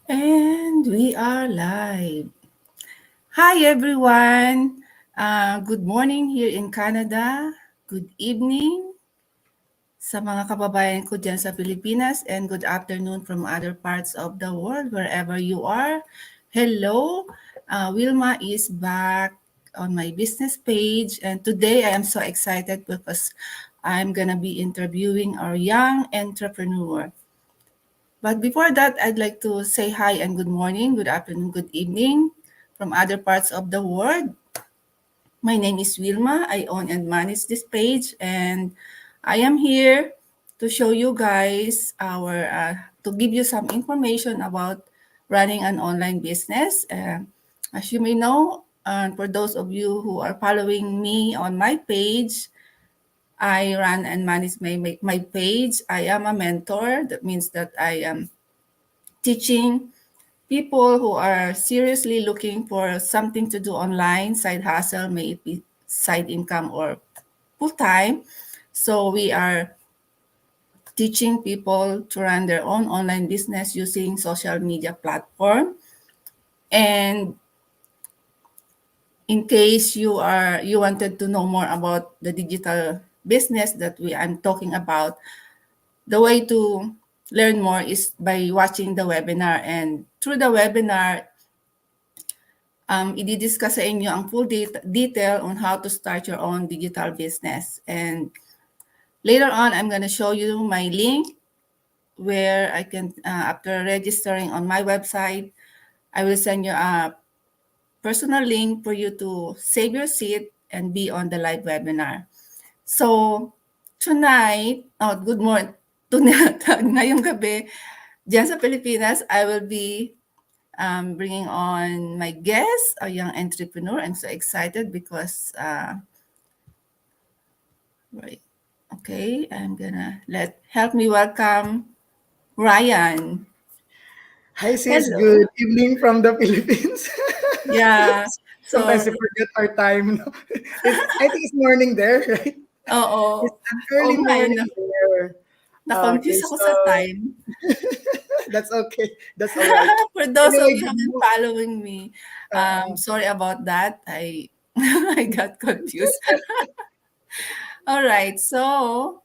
And we are live. Hi, everyone. Good morning here in Canada. Good evening sa mga kababayan ko dyan sa Pilipinas. And good afternoon from other parts of the world, wherever you are. Hello. Wilma is back on my business page. And today I am so excited because I'm going to be interviewing our young entrepreneur. But before that, I'd like to say hi and good morning, good afternoon, good evening from other parts of the world. My name is Wilma. I own and manage this page, and I am here to show you guys to give you some information about running an online business. As you may know, for those of you who are following me on my page, I run and manage my page. I am a mentor. That means that I am teaching people who are seriously looking for something to do online, side hustle, may it be side income or full time. So we are teaching people to run their own online business using social media platform. And in case you wanted to know more about the digital business that I'm talking about, the way to learn more is by watching the webinar. And through the webinar, i-discuss sa inyo ang full detail on how to start your own digital business. And later on, I'm going to show you my link where I can, after registering on my website, I will send you a personal link for you to save your seat and be on the live webinar. So tonight, good morning, ngayong gabi, dyan sa Pilipinas, I will be bringing on my guest, a young entrepreneur. I'm so excited because, right, okay, I'm gonna help me welcome Ryan. Hi sis, Hello. good evening from the Philippines. Yeah, so, Sometimes I forget our time. No? I think it's morning there, right? oo, It's an oo early nga, morning there. Okay, na-confuse ako so sa time. that's okay. That's all right. For those of Anyway, you who good have been following me, sorry about that. I I got confused. All right, so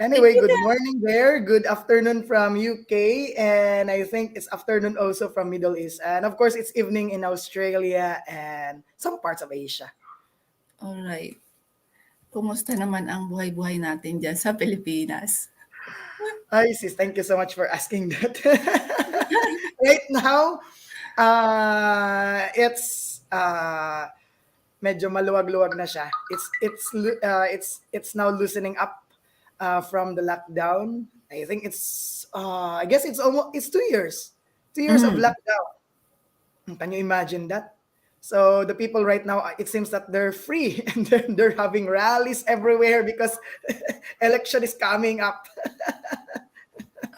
if anyway, you good can, morning there. Good afternoon from UK, and I think it's afternoon also from Middle East, and of course it's evening in Australia and some parts of Asia. all right. Kumusta naman ang buhay-buhay natin diyan sa Pilipinas? Hi sis, thank you so much for asking that. Right now, it's medyo maluwag-luwag na siya. It's now loosening up from the lockdown. I guess it's 2 years. 2 years of Mhm. lockdown. Can you imagine that? So the people right now, it seems that they're free and they're having rallies everywhere because election is coming up.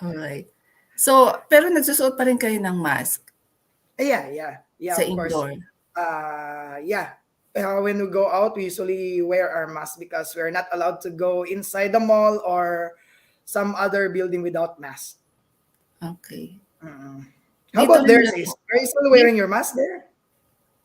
Alright. So, pero nagsusuot pa rin kayo ng mask Yeah, sa of course. indoor? Yeah. When we go out, we usually wear our mask because we're not allowed to go inside the mall or some other building without mask. Okay. Mm. How Dito about rin there, nato sis? Are you still di wearing your mask there?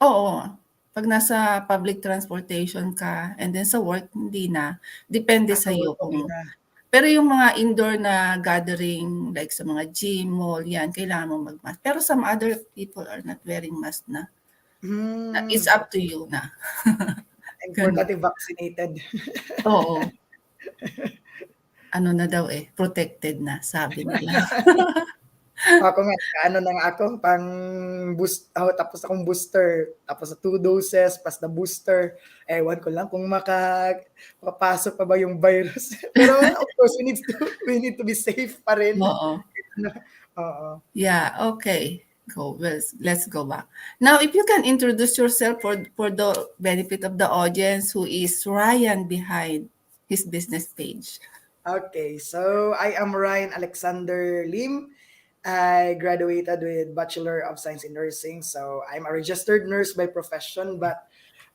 oo. 'Pag nasa public transportation ka and then sa work hindi na, depende Sa work, sa'yo okay kung na. pero yung mga indoor na gathering like sa mga gym, mall, 'yan kailangan mong mag-mask. Pero some other people are not wearing mask na. It's up to Okay. you na, gano'n. Importante vaccinated. Oo. Ano na daw, eh, protected na sabi nila. Ako nga, ano na nga ako, tapos akong booster, tapos sa 2 doses, pas na booster, ewan ko lang kung makapasok pa ba yung virus. Pero of course, we need to be safe pa rin. Oo. Oo. Yeah, okay. Let's go back. Now, if you can introduce yourself for the benefit of the audience, who is Ryan behind his business page? Okay, so I am Ryan Alexander Lim. I graduated with Bachelor of Science in Nursing. So I'm a registered nurse by profession, but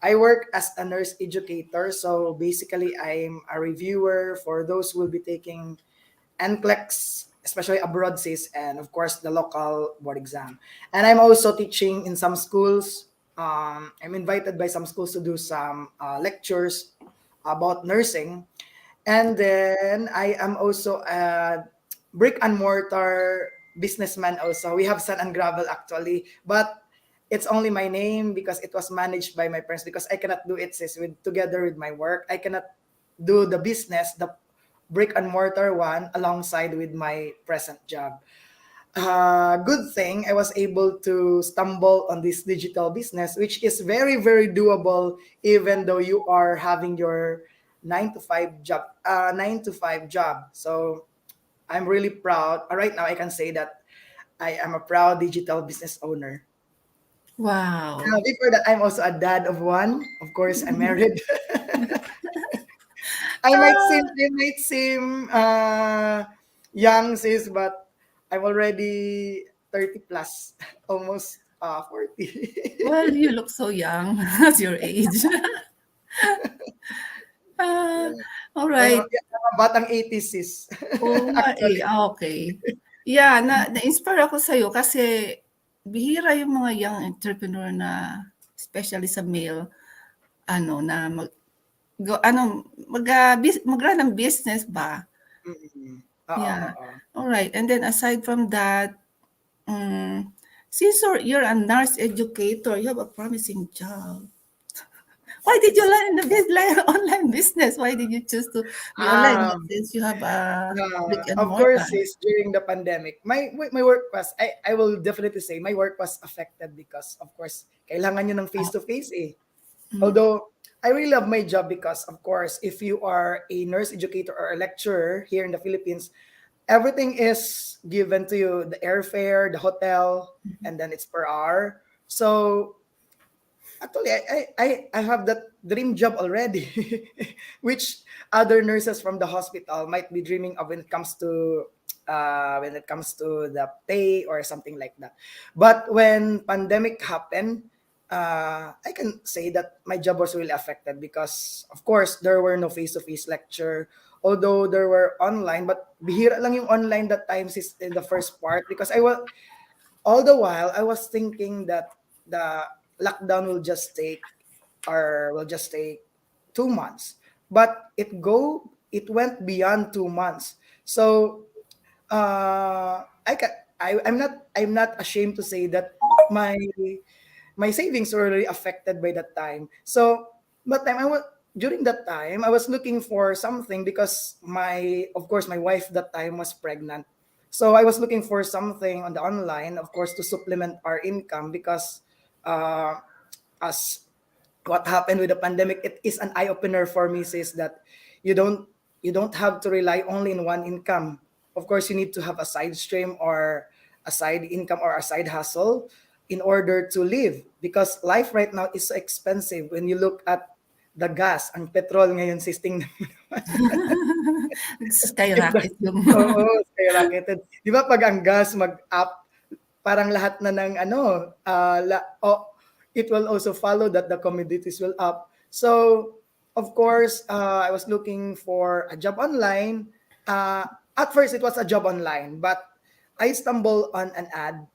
I work as a nurse educator. So basically, I'm a reviewer for those who will be taking NCLEX especially abroad sis, and of course the local board exam. And I'm also teaching in some schools. I'm invited by some schools to do some lectures about nursing. And then I am also a brick and mortar businessman also. We have sand and gravel actually, but it's only my name because it was managed by my parents, because I cannot do it sis with together with my work. I cannot do the business, the brick and mortar one alongside with my present job. Good thing I was able to stumble on this digital business, which is very, very doable, even though you are having your 9 to 5 job. So I'm really proud. Right now, I can say that I am a proud digital business owner. Wow. Before that, I'm also a dad of one. Of course, I'm married. I might seem young, sis, but I'm already 30 plus, almost 40. Well, you look so young at your age. Ah, Yeah. all I'm, right. I'm a batang 80s, sis. Oo nga, eh. Actually. Okay. Yeah, na-inspire ako sa'yo kasi bihira yung mga young entrepreneur na especially sa male ano, na mag-run ng business ba. Mm-mm. Oo, Yeah. oo. Alright, and then aside from that, hmm, since you're a nurse educator, you have a promising job. Why did you learn the online business? Why did you choose to be online Um, since you have a brick and of course, mortar? sis, during the pandemic, my work was, I will definitely say, my work was affected because, of course, kailangan nyo ng Oh, face-to-face eh. mm, Although I really love my job because, of course, if you are a nurse educator or a lecturer here in the Philippines, everything is given to you, the airfare, the hotel, and then it's per hour. So actually, I have that dream job already, which other nurses from the hospital might be dreaming of when it comes to the pay or something like that. But when pandemic happened, I can say that my job was really affected because, of course, there were no face-to-face lecture, although there were online, but bihira lang yung online that times is in the first part, because I was all the while I was thinking that the lockdown will just take 2 months, but it went beyond 2 months. So I can I'm not ashamed to say that my my savings were really affected by that time. So but time I was during that time I was looking for something because my of course my wife that time was pregnant. So I was looking for something on the online, of course, to supplement our income because uh, as what happened with the pandemic, it is an eye opener for me. Says that you don't you don't have to rely only in one income. Of course, you need to have a side stream or a side income or a side hustle in order to live, because life right now is so expensive. When you look at the gas, ang petrol ngayon, sisting if the skyrocket yung oo, skyrocketed. 'Di ba 'pag ang gas mag-up, parang lahat na ng ano, it will also follow that the commodities will up. So, of course, I was looking for a job online. At first, it was a job online, but I stumbled on an ad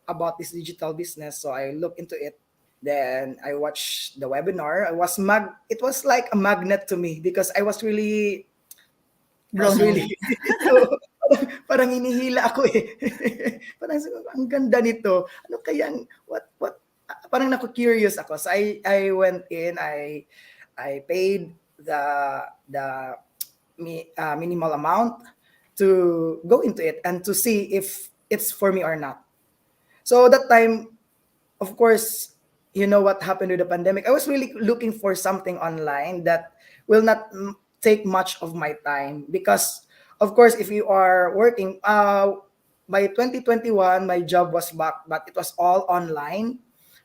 about this digital business. So I looked into it. Then I watched the webinar. It was like a magnet to me because I was blown really away. oo, parang hinihila ako, eh. Parang sabi ko, "Ang ganda nito. Ano kayang what" parang naku-curious ako. So I went in, I paid the minimal amount to go into it and to see if it's for me or not. So that time, of course, you know what happened with the pandemic. I was really looking for something online that will not take much of my time because, of course, if you are working, by 2021, my job was back, but it was all online.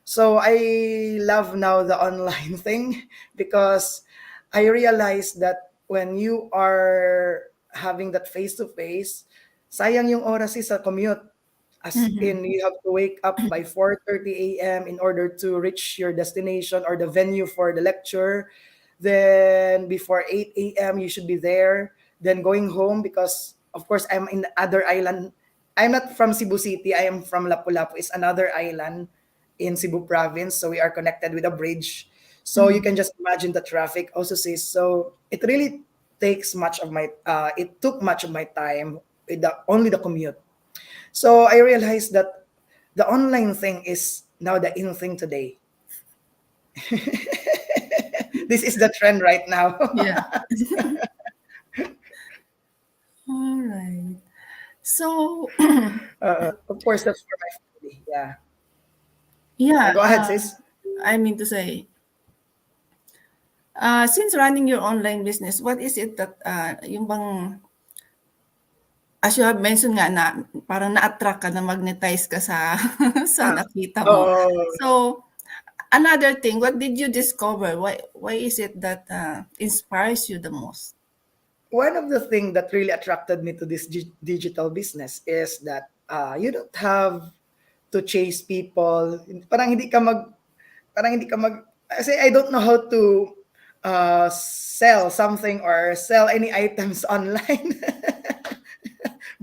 So I love now the online thing because I realized that when you are having that face to face, sayang yung oras sa commute. As Mhm. in, you have to wake up by 4:30 a.m. in order to reach your destination or the venue for the lecture. Then before 8 a.m. you should be there. Then going home because of course, I'm in the other island. I'm not from Cebu City. I am from Lapu-Lapu. It's another island in Cebu province. So we are connected with a bridge. So you Mhm. can just imagine the traffic also says. So it really takes much of my, it took much of my time with only the commute. So I realized that the online thing is now the in thing today. This is the trend right now. Yeah. All right. So, Of course, that's for my family. Yeah. yeah, Go ahead, sis. I mean to say, since running your online business, what is it that, yung bang, as you have mentioned nga na parang na-attract ka, na-magnetize ka sa sa Ah, nakita mo. oh, So, another thing, what did you discover? Why is it that inspires you the most? one of the things that really attracted me to this digital business is that you don't have to chase people. Parang hindi ka mag, kasi I don't know how to sell something or sell any items online.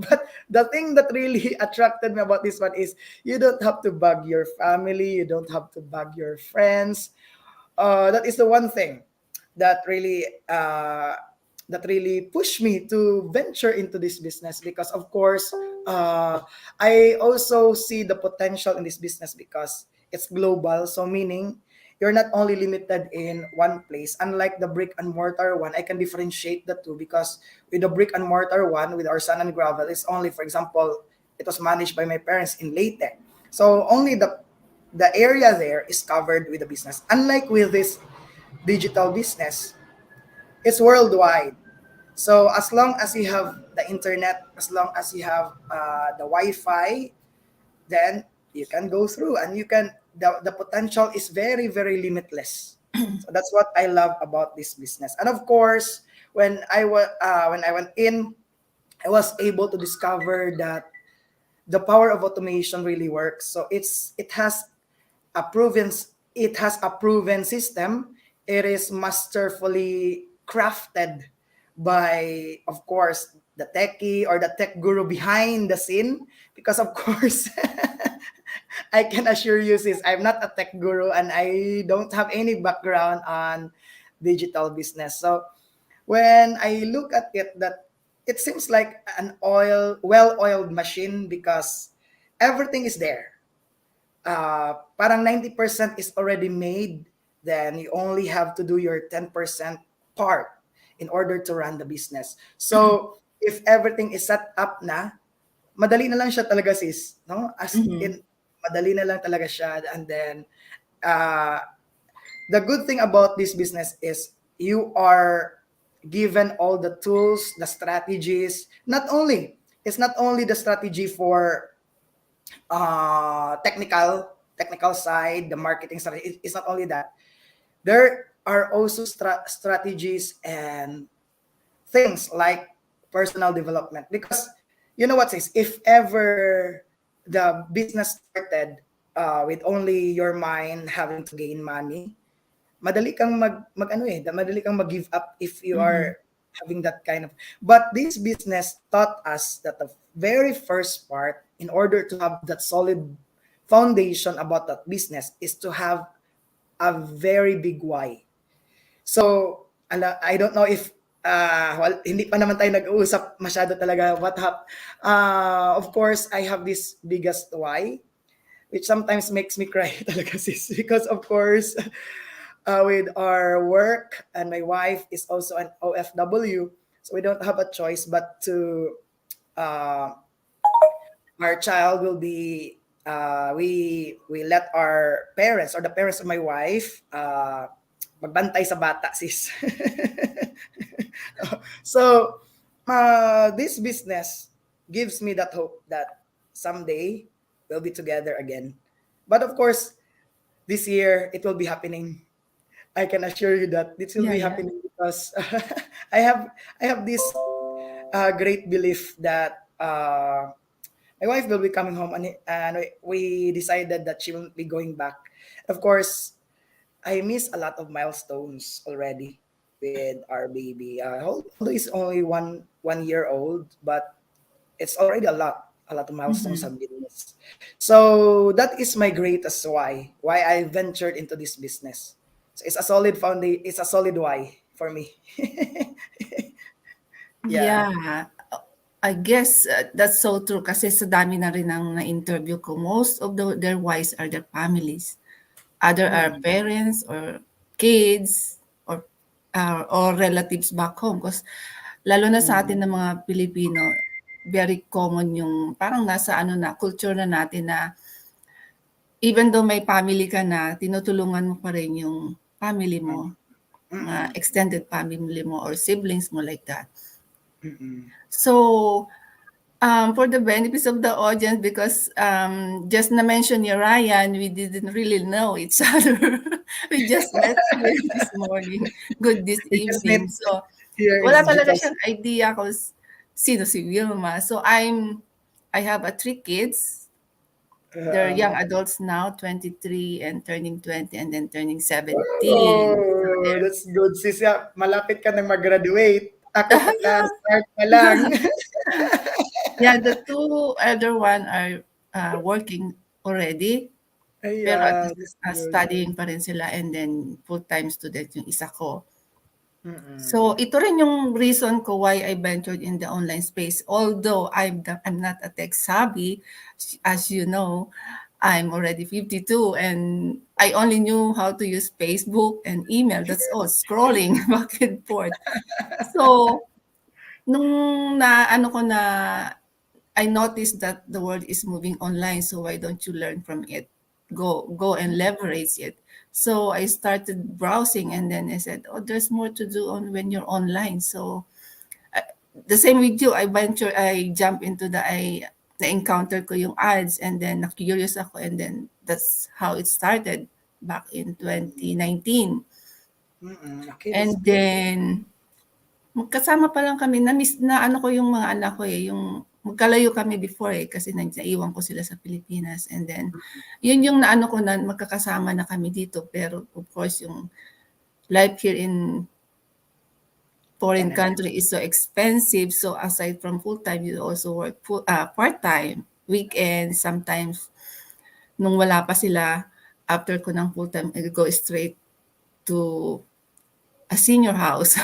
But the thing that really attracted me about this one is you don't have to bug your family, you don't have to bug your friends. That is the one thing that really uh, that really pushed me to venture into this business because of course I also see the potential in this business because it's global, so meaning you're not only limited in one place. Unlike the brick and mortar one, I can differentiate the two because with the brick and mortar one, with our sand and gravel, it's only, for example, it was managed by my parents in Leyte. So only the area there is covered with the business. Unlike with this digital business, it's worldwide. So as long as you have the internet, as long as you have the Wi-Fi, then you can go through and you can the potential is very very limitless. So that's what I love about this business. And of course, when I went in, I was able to discover that the power of automation really works. So a proven it has a proven system. It is masterfully crafted by, of course, the techie or the tech guru behind the scene. Because of course, I can assure you, sis, I'm not a tech guru and I don't have any background on digital business. So when I look at it, that it seems like an well-oiled machine because everything is there. Parang 90% is already made, then you only have to do your 10% part in order to run the business. So, if everything is set up na, madali na lang siya talaga, sis, no? As Mhm. in, madali na lang talaga siya. And then, uh, the good thing about this business is you are given all the tools, the strategies. It's not only the strategy for technical side, the marketing strategy. It's not only that. There are also strategies and things like personal development. Because you know what says, if ever the business started with only your mind having to gain money, madali kang mag-give up if you Mhm. are having that kind of. But this business taught us that the very first part, in order to have that solid foundation about that business, is to have a very big why. So, I don't know if hindi pa naman tayo nag-uusap masyado talaga of course, I have this biggest why, which sometimes makes me cry talaga, sis, because of course, with our work, and my wife is also an OFW, so we don't have a choice but to uh, our child will be we let our parents or the parents of my wife magbantay sa bata, sis. So this business gives me that hope that someday we'll be together again. But of course, this year it will be happening. I can assure you that this will Yeah, be yeah. happening because I have I have this great belief that my wife will be coming home, and we decided that she will be going back. Of course, I miss a lot of milestones already with our baby. Although he's only one year old, but it's already a lot of milestones Mhm. have been missed. So that is my greatest why I ventured into this business. So it's a solid foundation. It's a solid why for me. Yeah. Yeah. I guess that's so true kasi sa dami na rin ang na-interview ko, most of their wives are their families. Other are Mm, parents or kids or relatives back home. Because lalo na sa mm, atin ng mga Pilipino, very common yung parang nasa ano na, culture na natin na even though may family ka na, tinutulungan mo pa rin yung family mo, mm, mga mm, extended family mo or siblings mo like that. mm. So, for the benefits of the audience, because just na mention ni Ryan, we didn't really know each other. We just met here this morning, good this We just met evening. So, here in wala talaga digital. siyang idea kung sino si Wilma. So, I have three kids. They're young Uh, adults now, 23 and turning 20 and then turning 17. So, oh, they're, that's good, sis. Yeah, malapit ka nang mag-graduate. Ako kaka-start pa lang. yeah, the two elder one are working already. Pero at Ayan, least, that's good. studying pa rin sila and then full-time student yung isa ko. Mm-mm. So ito rin yung reason ko why I ventured in the online space. Although I'm not a tech savvy, as you know, I'm already 52 and I only knew how to use Facebook and email. That's all, scrolling back and forth. So nung na ano ko na I noticed that the world is moving online, so why don't you learn from it? Go and leverage it. So I started browsing and then I said, "Oh, there's more to do on when you're online." So the same with you, I jump into I na-encounter ko yung ads and then na-curious ako and then that's how it started back in 2019. Mm-mm. Okay, that's And good. then magkasama pa lang kami na-miss na ano ko yung mga anak ko, eh, yung magkalayo kami before, eh, kasi naiwan ko sila sa Pilipinas and then yun yung naano ko na magkakasama na kami dito pero of course yung life here in foreign Canada. country is so expensive, so aside from full-time you also work part-time, weekends, sometimes nung wala pa sila after ko ng full-time I go straight to a senior house.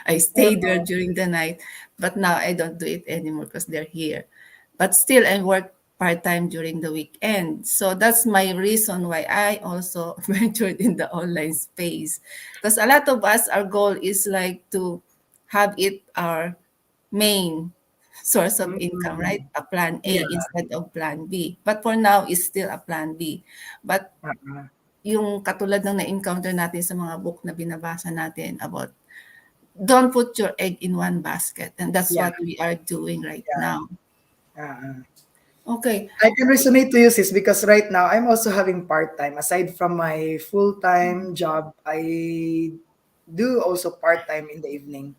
I stayed there Oo. during the night, but now I don't do it anymore because they're here. But still, I work part time during the weekend. So that's my reason why I also ventured in the online space. Because a lot of us, our goal is like to have it our main source of income, right? Mm. A plan A Yeah. instead of plan B. But for now, it's still a plan B. But Uh-uh. yung katulad ng na-encounter natin sa mga book na binabasa natin about don't put your egg in one basket. And that's Yeah. what we are doing right Yeah. now. Uh-uh. Okay. I can resonate to you, sis, because right now I'm also having part-time. Aside from my full-time job, I do also part-time in the evening.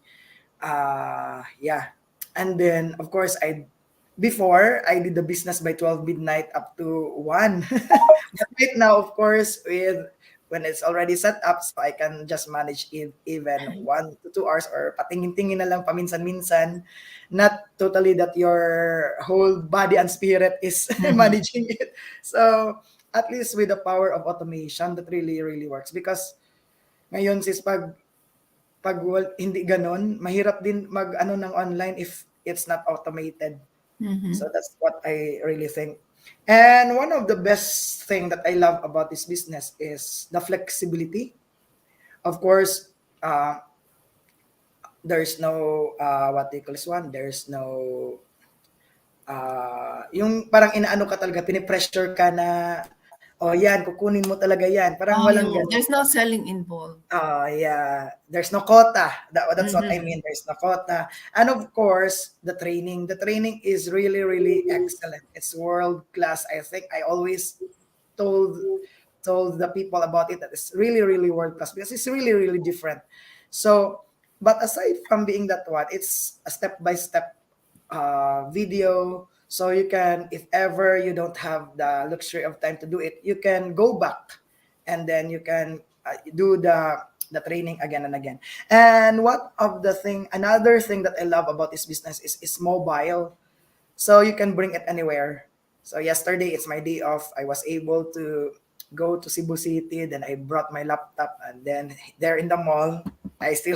Yeah. And then, of course, before I did the business by 12 midnight up to 1. But right now, of course, when it's already set up, so I can just manage it even 1 to 2 hours or patingin-tingin na lang paminsan-minsan. Not totally that your whole body and spirit is Mhm. managing it. So at least with the power of automation, that really, really works. Because ngayon, sis, hindi gano'n, mahirap din mag-ano ng online if it's not automated. Mhm. So that's what I really think. And one of the best thing that I love about this business is the flexibility. Of course, there's no what they call this one. There's no yung parang inaano ka talaga, pinipressure ka na, oh yan, kukunin mo talaga yan. Parang Oh, walang yung ganun. there's no selling involved. Yeah, there's no quota. That's what I Mhm. mean. There's no quota. And of course, the training. The training is really, really excellent. It's world class. I think I always told told the people about it that it's really, really world class because it's really, really different. So, but aside from being that one, it's a step by step video. So you can, if ever you don't have the luxury of time to do it, you can go back and then you can do the training again and again. And another thing that I love about this business is mobile. so you can bring it anywhere. So yesterday it's my day off. I was able to go to Cebu City. Then I brought my laptop, and then there in the mall, I still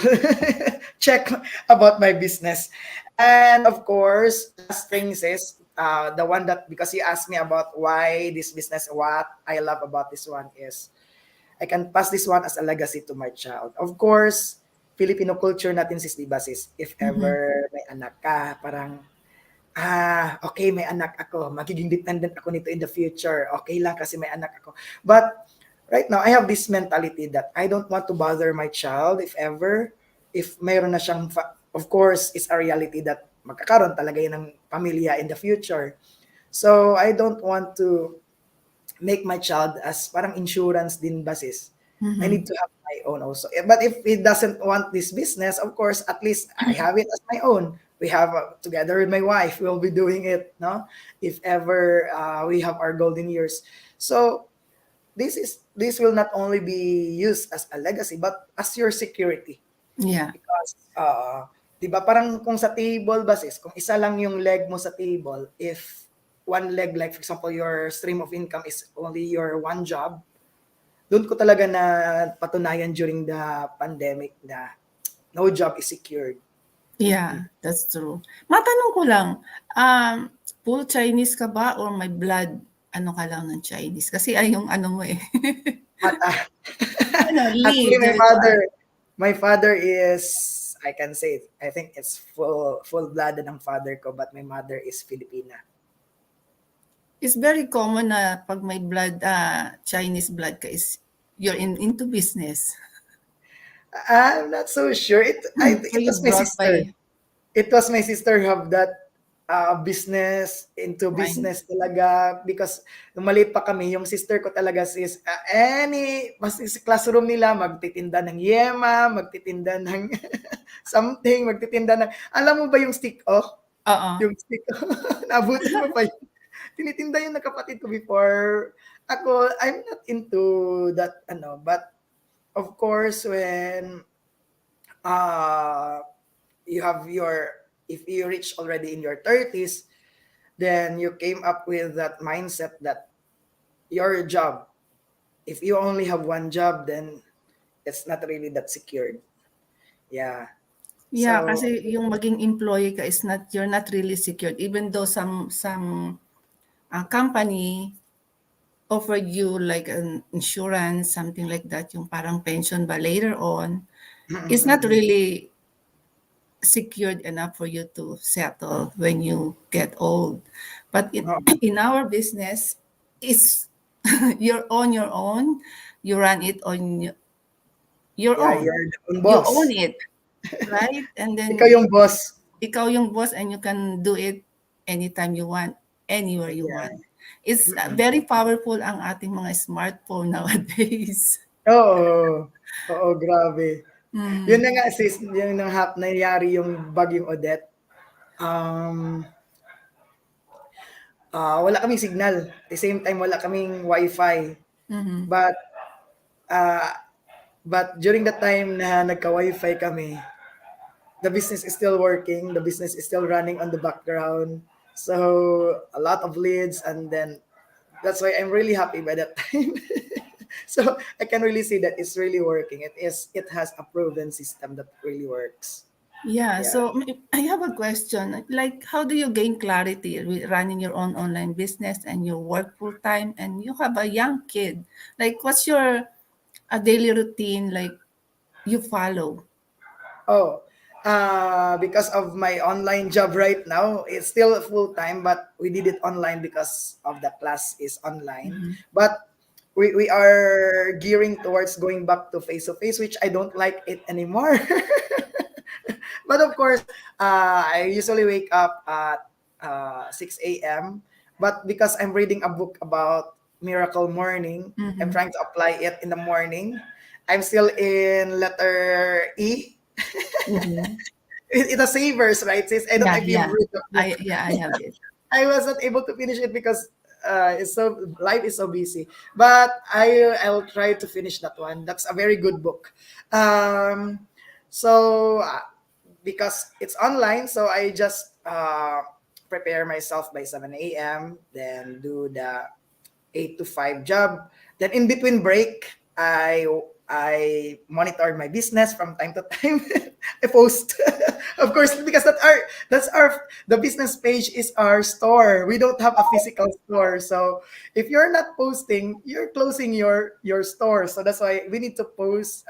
check about my business. And of course, last thing is the one that, because you asked me about why this business, what I love about this one is I can pass this one as a legacy to my child. Of course, Filipino culture natin sis, diba sis, if Mhm. ever may anak ka, parang okay, may anak ako. Magiging dependent ako nito in the future. Okay lang kasi may anak ako. But right now, I have this mentality that I don't want to bother my child if ever, if mayroon na siyang, of course, it's a reality that magkakaroon talaga yun ng pamilya in the future. So, I don't want to make my child as parang insurance din basis. I need Mhm. to have my own also. But if he doesn't want this business, of course, at least I have it as my own. We have together with my wife, we'll be doing it, no? If ever we have our golden years. So this will not only be used as a legacy, but as your security. Yeah. Because, 'di ba parang kung sa table basis, kung isa lang yung leg mo sa table, if one leg, like for example, your stream of income is only your one job, doon ko talaga na patunayan during the pandemic na no job is secured. Yeah, that's true. Matanong ko lang, full Chinese ka ba or may blood ano ka lang ng Chinese? Kasi ay yung ano mo, eh. But Ano, Lee, actually, Joshua. my father is, I can say it, I think it's full blooded ang father ko, but my mother is Filipina. It's very common na 'pag may blood, Chinese blood ka is you're into business. I'm not so sure. So It you was my brought sister. by It was my sister who have that business, into wine. business talaga, because nung maliit pa kami, yung sister ko talaga sis, mas sa classroom nila, magtitinda ng yema, magtitinda ng something, magtitinda ng, alam mo ba yung stick oh? Oo. Yung stick oh, naabutan mo pa yun. Tinitinda yun ng kapatid ko before. Ako, I'm not into that, but of course, when uh, you have if you reach already in your 30s, then you came up with that mindset that your job, if you only have one job, then it's not really that secured. Yeah. Yeah, So, kasi yung maging employee ka is not you're not really secured even though some company offered you like an insurance, something like that, yung parang pension ba later on, it's not really secured enough for you to settle when you get old. But in our business, it's you're on your own. You run it on your yeah, own. you're the own You own boss. it, right? And Ikaw then yung boss. ikaw yung boss and you can do it anytime you want, anywhere you Yeah. want. It's very powerful ang ating mga smartphone nowadays. Oo. Oo, grabe. Yun Mm. na nga sis, yun na nangyari yung bagyong Odette. Um, wala kaming signal. At the same time, wala kaming wifi. Mhm. But uh, but during the time na nagka-wifi kami, the business is still working, the business is still running on the background. So a lot of leads, and then that's why I'm really happy by that time. So I can really see that it's really working. It has a proven system that really works. Yeah, Yeah. so I have a question. Like, how do you gain clarity with running your own online business and you work full time and you have a young kid? Like, what's your a daily routine like you follow? Oh, because of my online job right now, it's still full time, but we did it online because of the class is online. Mhm. But we are gearing towards going back to face, which I don't like it anymore. But of course, I usually wake up at 6 a.m. But because I'm reading a book about Miracle Morning, I'm Mhm. trying to apply it in the morning. I'm still in letter E. Mhm. It's a savers, right? Sis? I don't know Yeah, if you've yeah. read the book. I have it. I was not able to finish it because it's so life is so busy. But I'll try to finish that one. That's a very good book. So because it's online, so I just prepare myself by 7 a.m., then do the 8 to 5 job. Then in between break, I monitor my business from time to time. I post, of course, because that's our the business page is our store. We don't have a physical store, so if you're not posting, you're closing your store. So that's why we need to post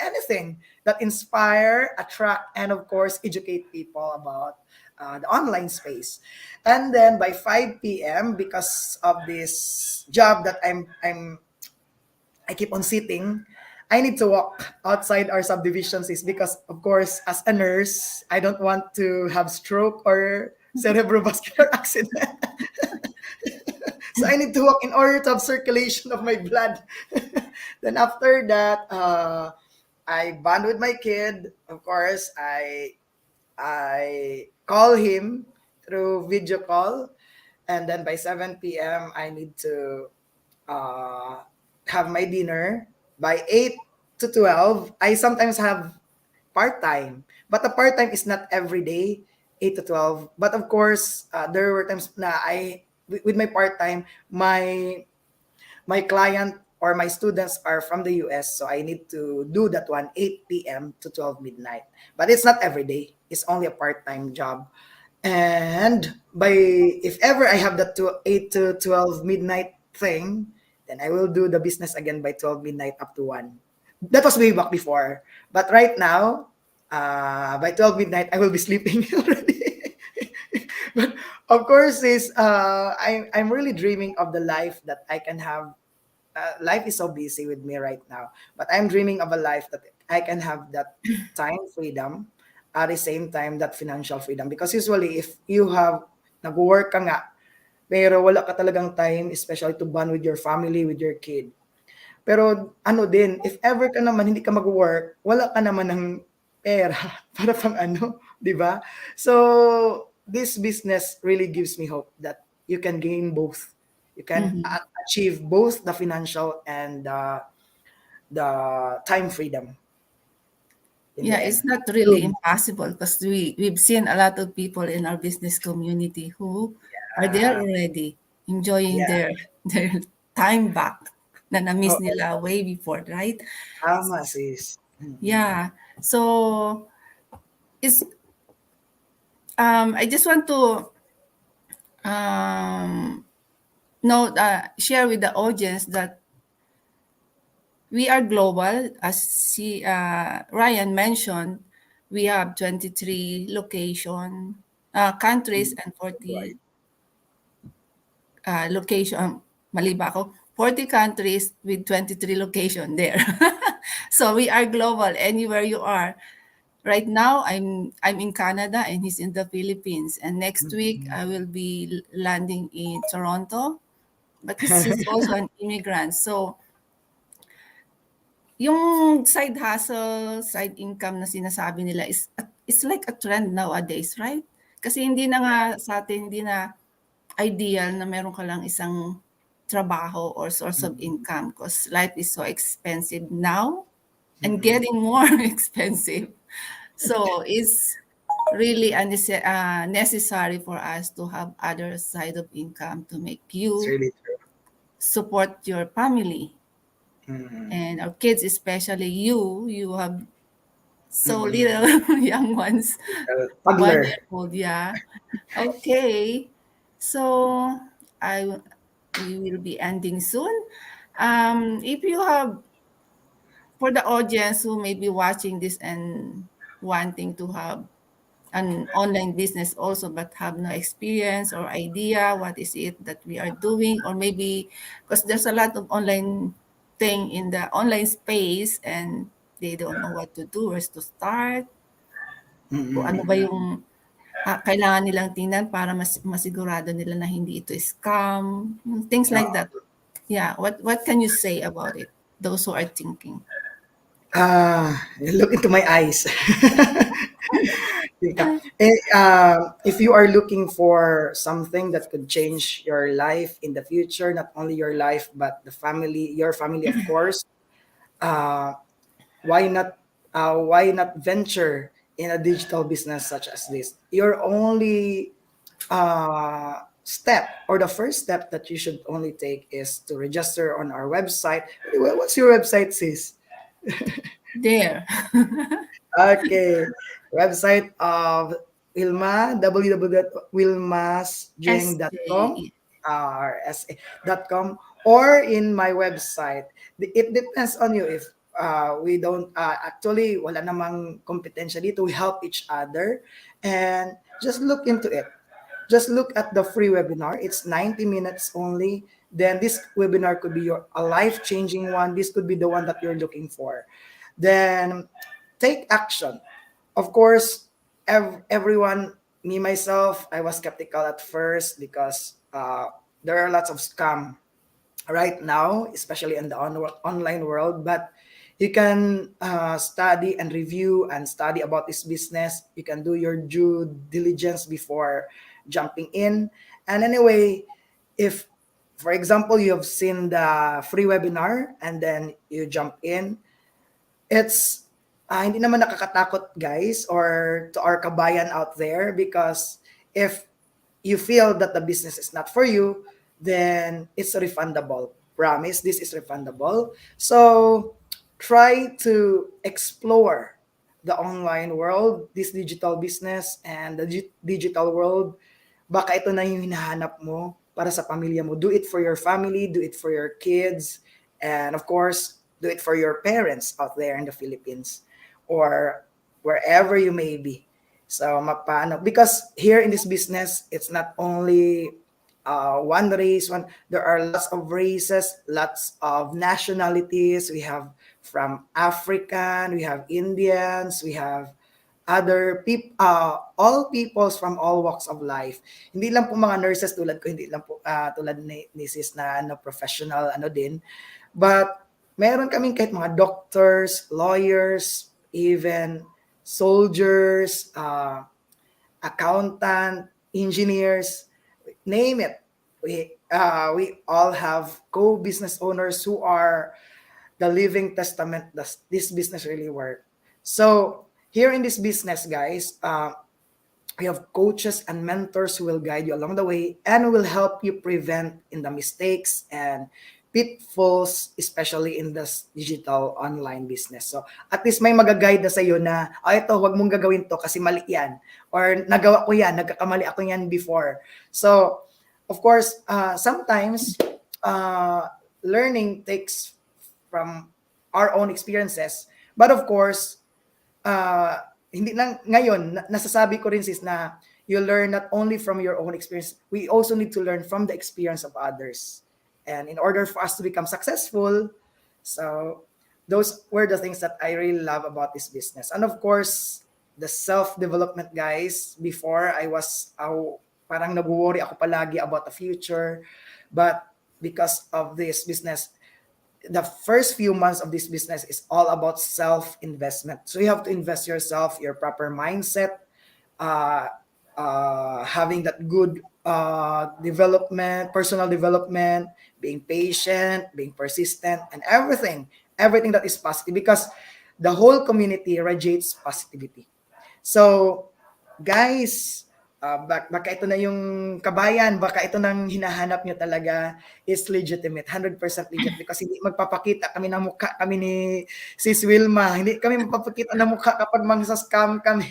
anything that inspire, attract, and of course educate people about the online space. And then by 5 p.m., because of this job that I keep on sitting, I need to walk outside our subdivisions is because of course as a nurse, I don't want to have stroke or cerebrovascular accident. So I need to walk in order to have circulation of my blood. Then after that, I bond with my kid. Of course, I call him through video call, and then by 7 p.m. I need to uh, have my dinner. By 8 to 12, I sometimes have part time, but the part time is not every day, 8 to 12. But of course, there were times na with my part time, my client or my students are from the US, so I need to do that one 8 p.m. to 12 midnight. But it's not every day. It's only a part-time job. And by if ever I have that 8 to 12 midnight thing, then I will do the business again by 12 midnight up to 1. That was way back before. But right now, by 12 midnight, I will be sleeping already. But of course, I'm really dreaming of the life that I can have. Life is so busy with me right now, but I'm dreaming of a life that I can have that time freedom at the same time that financial freedom. Because usually, if you have nag-work ka nga, pero wala ka talagang time, especially to bond with your family, with your kid. Pero ano din, if ever ka naman hindi ka mag-work, wala ka naman ng pera para pang ano, 'di ba? So, this business really gives me hope that you can gain both. You can Mhm. achieve both the financial and the time freedom in the Yeah, it's end. not really True. impossible because we've seen a lot of people in our business community who are there Ah, already enjoying yeah. their time back na na-miss Oo, nila way before, right? tama sis. Yeah. So it's I just want to um note share with the audience that we are global, as Ryan mentioned. We have 23 countries and 40 Right. location. Mali ba ako? 40 countries with 23 location there. So we are global anywhere you are. Right now, I'm in Canada and he's in the Philippines. And next week, I will be landing in Toronto. But he's also an immigrant. So yung side hustle, side income na sinasabi nila is it's like a trend nowadays, right? Kasi hindi na nga sa atin, hindi na ideal na meron ka lang isang trabaho or source of income because life is so expensive now and getting more expensive. So it's really necessary for us to have other side of income to make It's you really true. support your family Mm-mm. and our kids, especially you have so Mm-mm. little young ones, one Toddler. year old, yeah. Okay, so we will be ending soon. If you have, for the audience who may be watching this and wanting to have an online business also but have no experience or idea what is it that we are doing, or maybe because there's a lot of online thing in the online space and they don't know what to do, where to start, kung ano ba Mm-mm. yung kailangan nilang tingnan para masigurado nila na hindi ito scam, things like that. Yeah, what can you say about it, those who are thinking? Look into my eyes. If you are looking for something that could change your life in the future, not only your life but your family, of course, uh, why not? Why not venture in a digital business such as this? You're only step, or the first step that you should only take is to register on our website. Well, what's your website, sis? There. Okay, website of Wilma, www.wilmasjeng.com, SA. sa.com, or in my website. It depends on you. If we don't, actually, wala namang kompetensya dito. We help each other, and just look into it. Just look at the free webinar. It's 90 minutes only. Then this webinar could be a life-changing one. This could be the one that you're looking for. Then take action. Of course, everyone, me myself, I was skeptical at first because there are lots of scam right now, especially in the online world. But you can study and review and study about this business. You can do your due diligence before jumping in. And anyway, if, for example, you have seen the free webinar and then you jump in, it's hindi naman nakakatakot, guys, or to our kabayan out there, because if you feel that the business is not for you, then it's refundable. Promise, this is refundable. So try to explore the online world, this digital business, and the digital world. Baka ito na yung hinahanap mo para sa pamilya mo. Do it for your family, do it for your kids, and of course, do it for your parents out there in the Philippines or wherever you may be. So mapano, because here in this business, it's not only one race, one, there are lots of races, lots of nationalities. We have from African, we have Indians, we have other people, all peoples from all walks of life. Hindi lang po mga nurses tulad ko, hindi lang po tulad ni sis na professional din. But meron kaming kahit mga doctors, lawyers, even soldiers, accountant, engineers, name it. We all have co-business owners who are the living testament that this business really work. So here in this business, guys, we have coaches and mentors who will guide you along the way and will help you prevent in the mistakes and pitfalls, especially in this digital online business. So at least may magaguide na sa iyo na, ito, wag mong gagawin to kasi mali yan. Or nagawa ko yan, nagkakamali ako yan before. So, of course, sometimes learning takes from our own experiences. But of course, hindi lang ngayon, nasasabi ko rin sis na you learn not only from your own experience, we also need to learn from the experience of others. And in order for us to become successful, so those were the things that I really love about this business. And of course, the self-development, guys. Before, I was, parang nag-worry ako palagi about the future. But because of this business, the first few months of this business is all about self-investment. So you have to invest yourself, your proper mindset, having that good development, personal development, being patient, being persistent, and everything that is positive, because the whole community radiates positivity. So, guys, baka ito na yung kabayan, baka ito nang hinahanap nyo talaga is legitimate, 100% legit, because hindi magpapakita kami ng mukha kami ni Sis Wilma. Hindi kami magpapakita ng mukha kapag scam kami.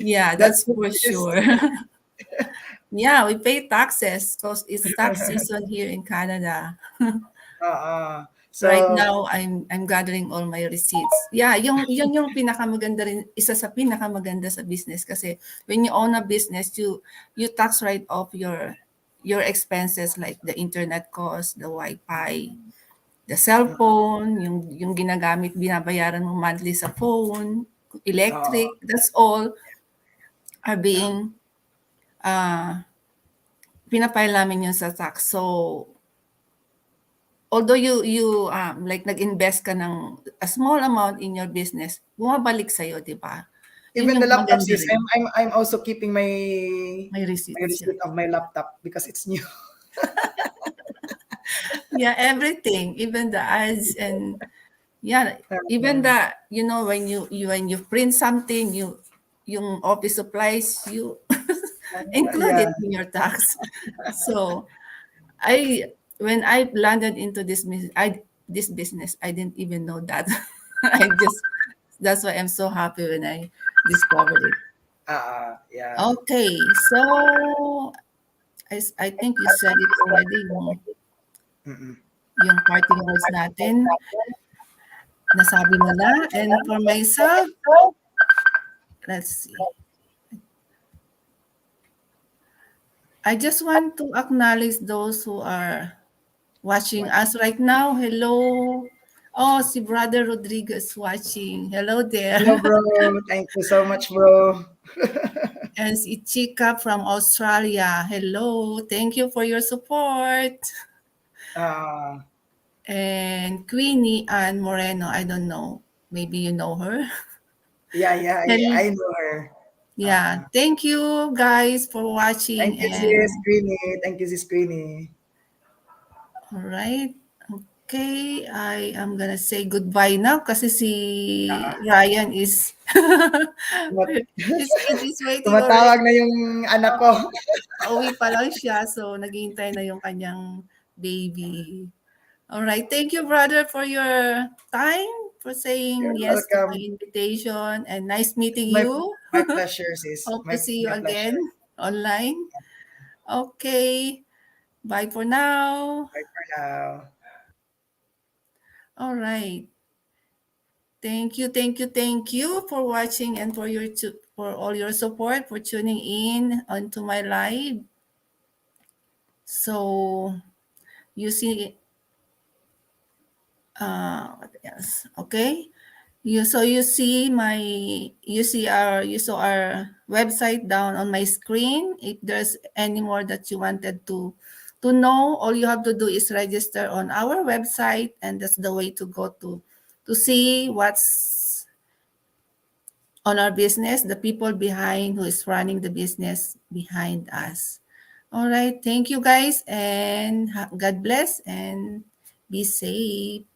Yeah, that's for sure. Yeah, we pay taxes because it's tax season here in Canada. So, right now, I'm gathering all my receipts. Yeah, yun yung pinakamaganda rin, isa sa pinakamaganda sa business, kasi when you own a business, you tax right off your expenses like the internet cost, the Wi-Fi, the cellphone, yung ginagamit, binabayaran mo monthly sa phone, electric, that's all are being pinapile namin yun sa tax. So, although you like nag-invest ka ng a small amount in your business, bumabalik sa iyo, 'di ba? Even the laptop, sis, I'm also keeping my receipt of my laptop because it's new. Yeah, everything, even the ads, and yeah, even the, when you print something, yung office supplies, include Yeah. it in your tax. So I when I landed into this business, I didn't even know that. I just that's why I'm so happy when I discovered it. Yeah. Okay, so I think you said it already, Mm-mm. yung parting words natin, nasabi mo na. And for myself, let's see. I just want to acknowledge those who are watching us right now. Hello. Oh, si Brother Rodriguez watching. Hello there. Hello, bro. Thank you so much, bro. And si Chika from Australia. Hello. Thank you for your support. Uh, And Queenie Ann Moreno. I don't know. Maybe you know her. yeah, Hel- I know her. yeah. Thank you guys for watching. Thank you, sis And Queenie. Thank you, sis Queenie. all right. Okay, I am gonna say goodbye now kasi si Ryan is Tumat- his kid is waiting already. Tumatawag na yung anak ko. Pauwi pa lang siya, so naghihintay na yung kanyang baby. All right, thank you, brother, for your time, for saying You're yes to my welcome. invitation, and nice meeting My you. my pleasure, sis. Hope to see you My again pleasure. online. Okay, bye for now. Bye for now. All right. Thank you for watching and for all your support for tuning in onto my live. So you see, what else? Okay. You saw our website down on my screen. If there's any more that you wanted to know, all you have to do is register on our website, and that's the way to go to see what's on our business, the people behind who is running the business behind us. All right. Thank you guys, and God bless and be safe.